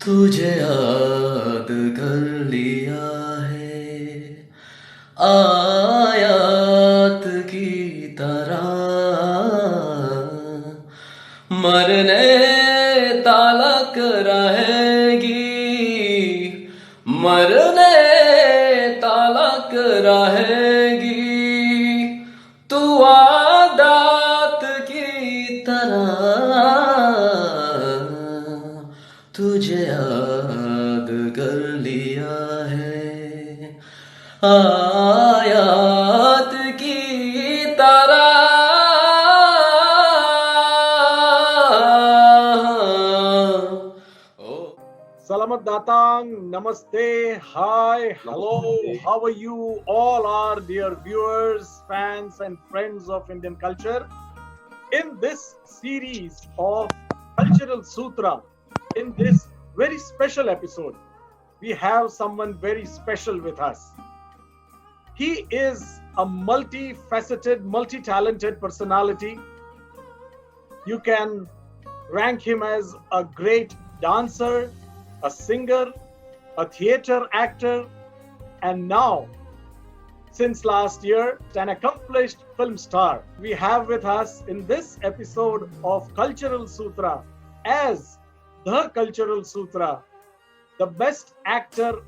तुझे याद कर लिया है आयात की तरह मरने तलक रहेगी मरने तलक रहेगी तू आदत की तरह तुझे याद कर लिया है आयात की तरह Salamat datang, namaste, hi, hello, how are you all our dear viewers, fans and friends of Indian culture? In this series of Cultural Sutra, in this very special episode, we have someone very special with us. He is a multifaceted, multi-talented personality. You can rank him as a great dancer, a singer, a theater actor, and now, since last year, an accomplished film star. We have with us in this episode of Cultural Sutra as the Cultural Sutra, the best actor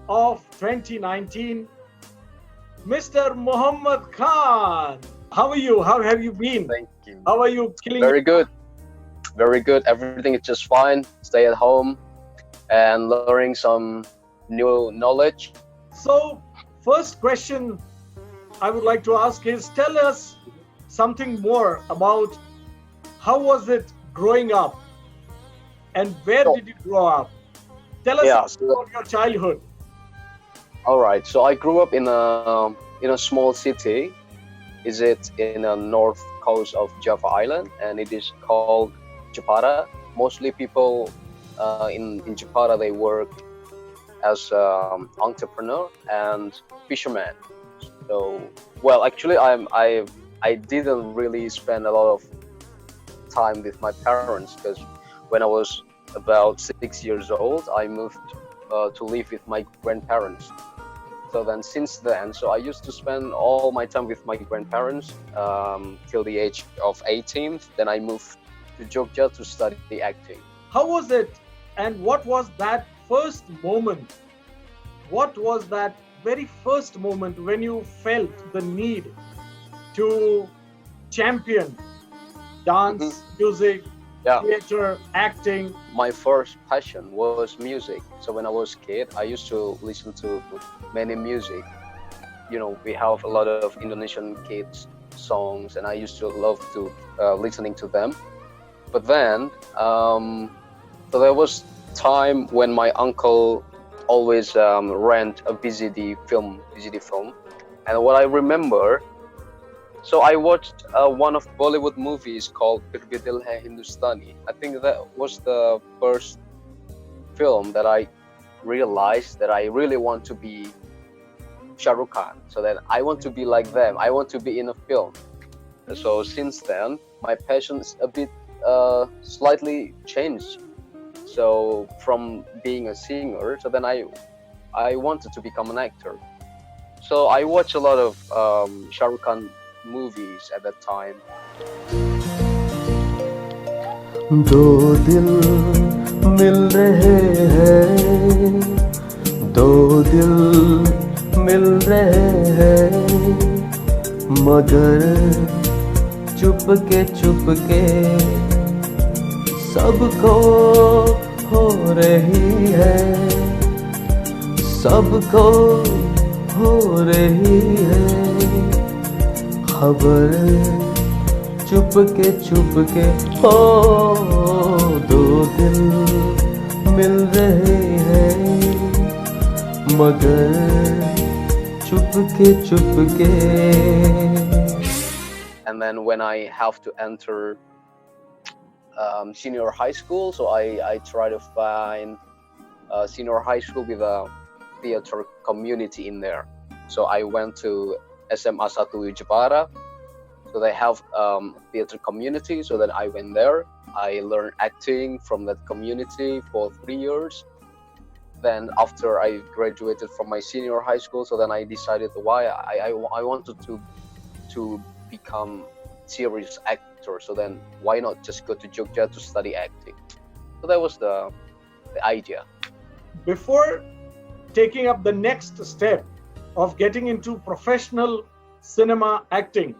of 2019, Mr. Mohammad Khan. How are you? How have you been? Thank you. How are you killing Very good. Very good. Everything is just fine. Stay at home and learning some new knowledge. So, first question I would like to ask is, tell us something more about how was it growing up and where did you grow up? Tell us something about your childhood. All right. So I grew up in a small city. Is it in the north coast of Java Island, and it is called Jakarta. Mostly people in Jakarta, they work as entrepreneur and fisherman. So, well, actually, I didn't really spend a lot of time with my parents because when I was about 6 years old, I moved to live with my grandparents. So then since then, so I used to spend all my time with my grandparents till the age of 18. Then I moved to Jogja to study acting. How was it, and what was that first moment? What was that very first moment when you felt the need to champion dance, music, theater, acting? My first passion was music. So when I was a kid, I used to listen to many music. You know, we have a lot of Indonesian kids songs, and I used to love to listening to them. But then, so there was time when my uncle always rent a VCD film, and what I remember, so I watched one of Bollywood movies called Phir Bhi Dil Hai Hindustani. I think that was the first film that I realized that I really want to be Shahrukh Khan. So that I want to be like them. I want to be in a film. So since then, my passion's a bit slightly changed. So from being a singer, so then I wanted to become an actor. So I watched a lot of Shahrukh Khan movies at that time. दो दिल मिल रहे हैं दो दिल मिल रहे हैं मगर चुपके सबको हो रही है सबको हो रही है खबर चुपके हो दो दिल मिल रहे हैं मगर चुपके And then when I have to enter senior high school, so I try to find senior high school with a theater community in there. So I went to SMA 1 Jepara, so they have theater community, so then I went there. I learned acting from that community for 3 years. Then after I graduated from my senior high school, so then I decided why I wanted to become serious actor. So then why not just go to Jogja to study acting? So that was the idea. Before taking up the next step of getting into professional cinema acting,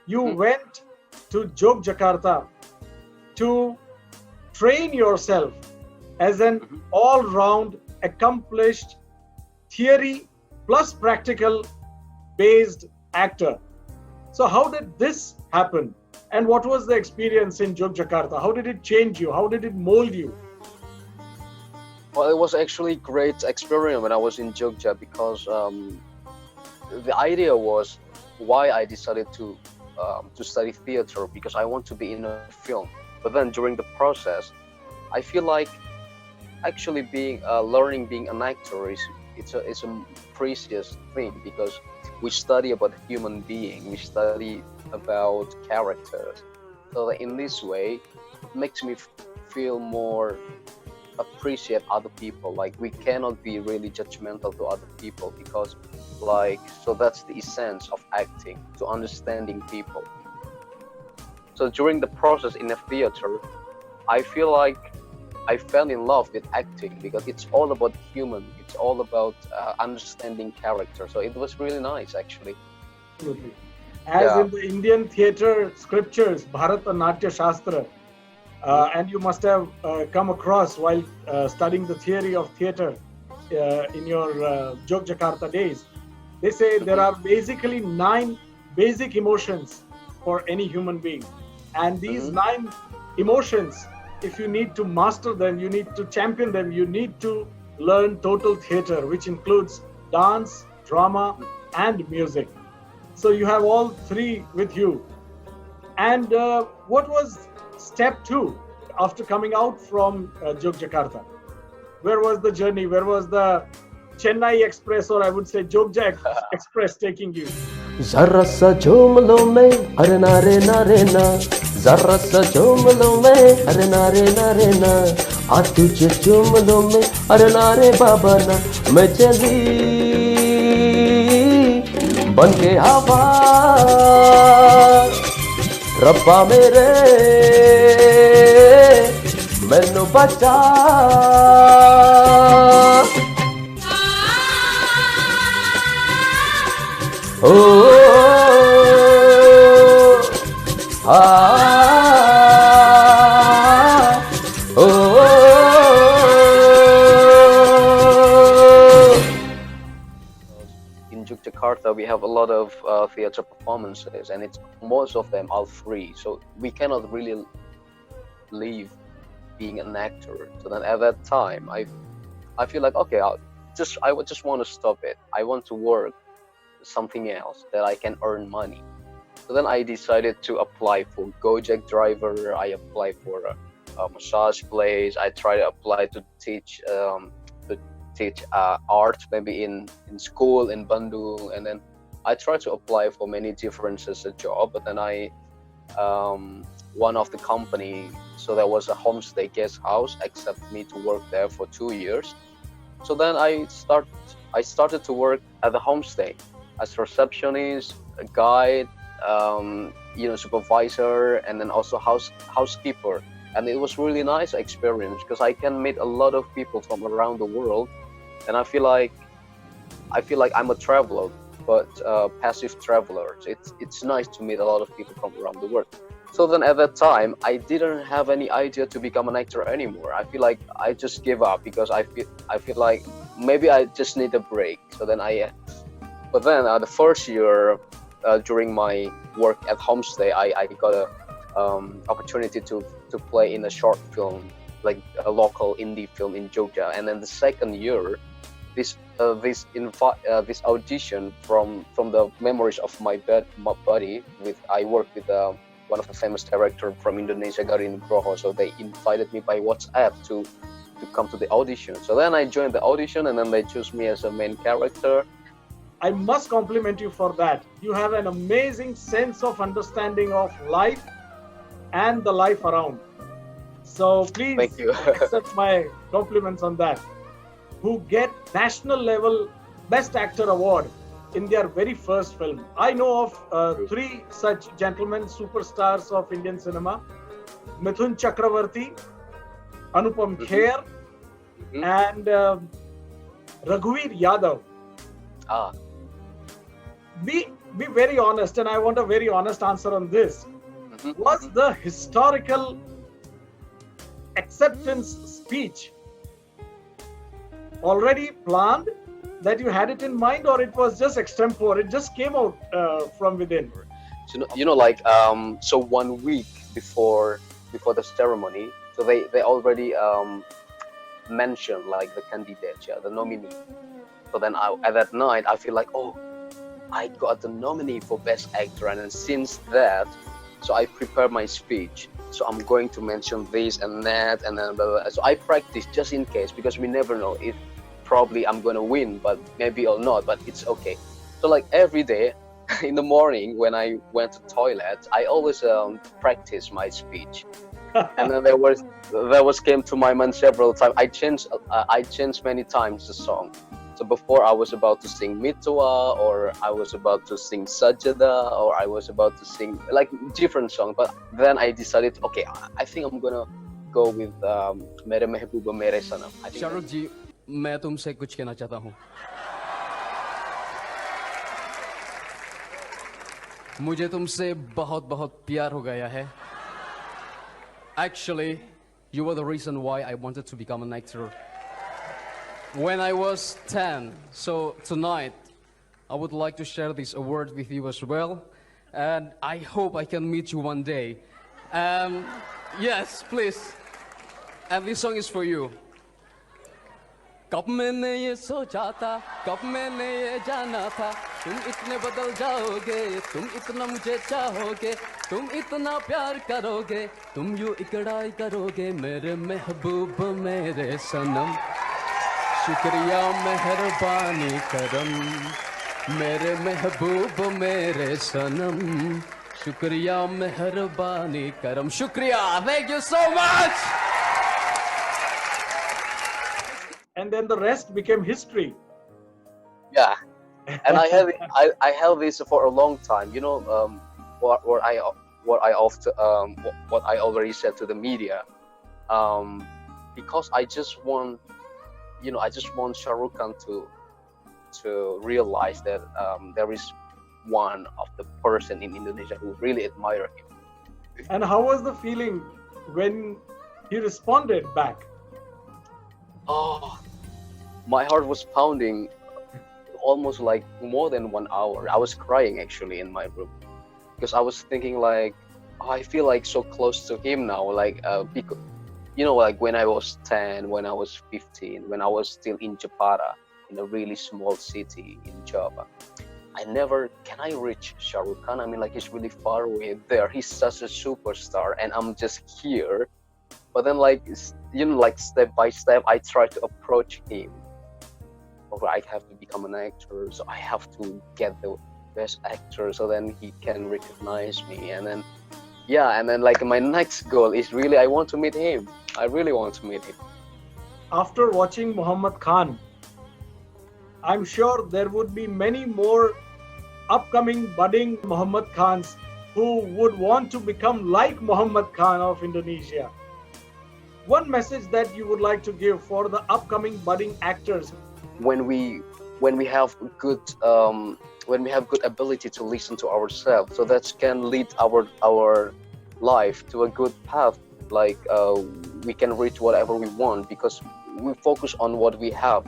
you went to Jakarta to train yourself as an all-round accomplished theory plus practical based actor. So how did this happen? And what was the experience in Jakarta? How did it change you? How did it mold you? Well, it was actually a great experience when I was in Jogja, because the idea was why I decided to study theater, because I want to be in a film. But then during the process, I feel like actually learning being an actor it's a precious thing, because we study about human being, we study about characters. So that in this way, it makes me feel more appreciate other people. Like, we cannot be really judgmental to other people, because so that's the essence of acting, to understanding people. So during the process in a theater, I feel like I fell in love with acting, because it's all about human, it's all about understanding character. So it was really nice, actually. Absolutely. As in the Indian theater scriptures, Bharatanatyam Shastra, and you must have come across while studying the theory of theater in your Jakarta days. They say there are basically 9 basic emotions for any human being. And these 9 emotions, if you need to master them, you need to champion them, you need to learn total theater, which includes dance, drama, and music. So you have all 3 with you. And what was step 2 after coming out from Jakarta? Where was the journey? Where was the Chennai Express, or I would say Jogja Express, taking you? जरा सा झूम लो मैं अरे नारे नारे ना, जरा सा झूम लो मैं अरे नारे नारे ना, आ तुझे झूम लो मैं अरे नारे बाबा ना, मैं चली बन के हवा रब्बा मेरे मैनू बचा। In Jakarta, we have a lot of theater performances, and most of them are free. So we cannot really leave being an actor. So then at that time, I feel like, okay, I would just want to stop it. I want to work something else that I can earn money. So then I decided to apply for Gojek driver. I applied for a massage place. I tried to apply to teach art, maybe in school in Bandung, and then I tried to apply for many different job. But then one of the company, so there was a homestay guest house, accepted me to work there for 2 years. So then I started to work at the homestay as receptionist, a guide, supervisor, and then also housekeeper. And it was really nice experience, because I can meet a lot of people from around the world, and I feel like I'm a traveler, but passive traveler. It's nice to meet a lot of people from around the world. So then at that time, I didn't have any idea to become an actor anymore. I feel like I just gave up, because I feel like maybe I just need a break. So then but then the first year during my work at homestay, I got a opportunity to play in a short film, like a local indie film in Jogja. And then the second year, this audition from the memories of my buddy, I worked with one of the famous director from Indonesia, Garin Nugroho. So they invited me by WhatsApp to come to the audition. So then I joined the audition, and then they chose me as a main character. I must compliment you for that. You have an amazing sense of understanding of life and the life around. So please Thank you. accept my compliments on that. Who get national level Best Actor award in their very first film. I know of 3 such gentlemen, superstars of Indian cinema: Mithun Chakravarti, Anupam Kher, and Raghuveer Yadav. Ah, Be very honest, and I want a very honest answer on this. Was the historical acceptance speech already planned, that you had it in mind, or it was just extempore? It just came out from within. so so 1 week before the ceremony, so they already mentioned like the candidates, the nominee. So then at that night I feel like, oh, I got the nominee for Best Actor, and then since that, so I prepare my speech. So I'm going to mention this and that, and then blah, blah, blah. So I practice just in case, because we never know if probably I'm gonna win, but maybe or not. But it's okay. So like every day in the morning when I went to toilet, I always practice my speech. And then there was came to my mind several times. I changed many times the song. So before I was about to sing Mitwa, or I was about to sing Sajada, or I was about to sing like different songs. But then I decided, okay, I think I'm gonna go with Mere Mehbooba Mere Sanam. Shahrukh जी, मैं तुमसे कुछ कहना चाहता हूँ. मुझे तुमसे बहुत बहुत प्यार हो गया है. Actually, you were the reason why I wanted to become an actor when I was 10. So tonight, I would like to share this award with you as well, and I hope I can meet you one day. Yes, please. And this song is for you. कब मैंने ये सोचा था, कब मैंने ये जाना था, तुम इतने बदल जाओगे, तुम इतना मुझे चाहोगे, तुम इतना प्यार करोगे, तुम यूं इकड़ाई करोगे, मेरे महबूब मेरे सनम, शुक्रिया मेहरबानी करम, मेरे महबूब मेरे सनम, शुक्रिया मेहरबानी करम. शुक्रिया. Thank you so much. And then the rest became history. Yeah, and I held this for a long time. You know, what I already said to the media, because I just want Shahrukh Khan to realize that there is one of the person in Indonesia who really admire him. And how was the feeling when he responded back? Oh, my heart was pounding almost like more than 1 hour. I was crying actually in my room, because I was thinking like, oh, I feel like so close to him now. Like, because, like when I was 10, when I was 15, when I was still in Jakarta, in a really small city in Java, can I reach Shahrukh Khan? I mean, like, he's really far away there. He's such a superstar, and I'm just here. But then, like step by step, I try to approach him. Or I have to become an actor, so I have to get the best actor, so then he can recognize me. And then, like my next goal is really, I want to meet him. I really want to meet him. After watching Mohammad Khan, I'm sure there would be many more upcoming budding Mohammad Khans who would want to become like Mohammad Khan of Indonesia. One message that you would like to give for the upcoming budding actors? When we have good ability to listen to ourselves, so that can lead our life to a good path. Like, we can reach whatever we want, because we focus on what we have.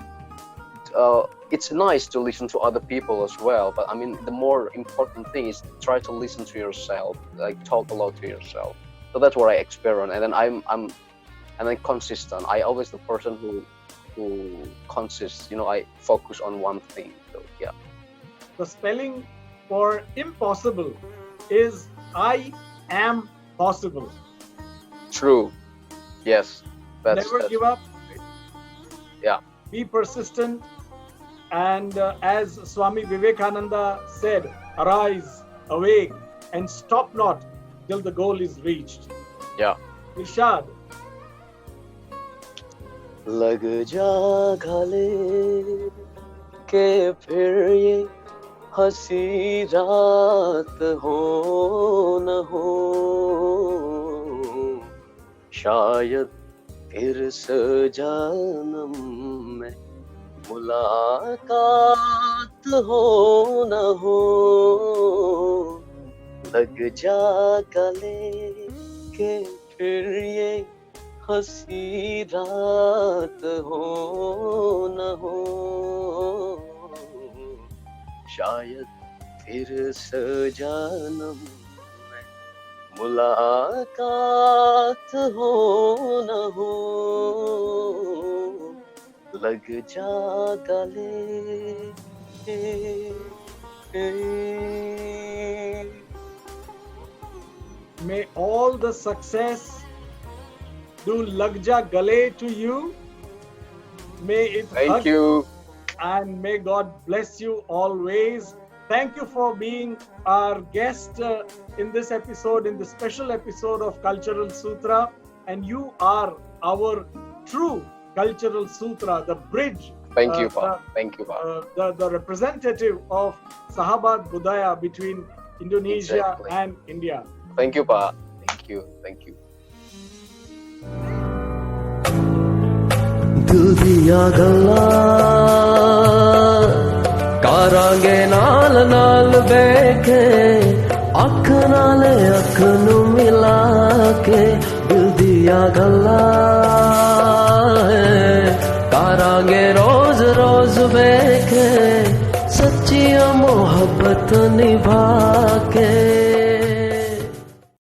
It's nice to listen to other people as well, but I mean, the more important thing is try to listen to yourself, like talk a lot to yourself. So that's what I experiment, and then I'm consistent. I always the person who consists. I focus on one thing. So yeah. The spelling for impossible is am possible. True. Yes. Never give up. Yeah. Be persistent. And as Swami Vivekananda said, arise, awake, and stop not till the goal is reached. Yeah. Irshad. लग जा गले के फिर ये हंसी रात हो न हो, शायद फिर से जन्म में मुलाकात हो न हो. लग जा गले के फिर ये हंसी रात हो न हो, शायद फिर से जन्म में मुलाकात हो न हो. लग जा गले. May all the success do Lagja Gale to you. May it Thank hug you. and may God bless you always. Thank you for being our guest in this episode, in the special episode of Cultural Sutra. And you are our true Cultural Sutra, the bridge. Thank you, Pa. Thank you, Pa. The representative of Sahabat Budaya between Indonesia Exactly. and India. Thank you, Pa. Thank you. Thank you. दिल दिया गल्ला करांगे नाल नाल बैठे, अख नाल अख नू मिला के. दिल दिया गल्ला करांगे रोज रोज बैठे, सच्चिया मोहब्बत निभा के.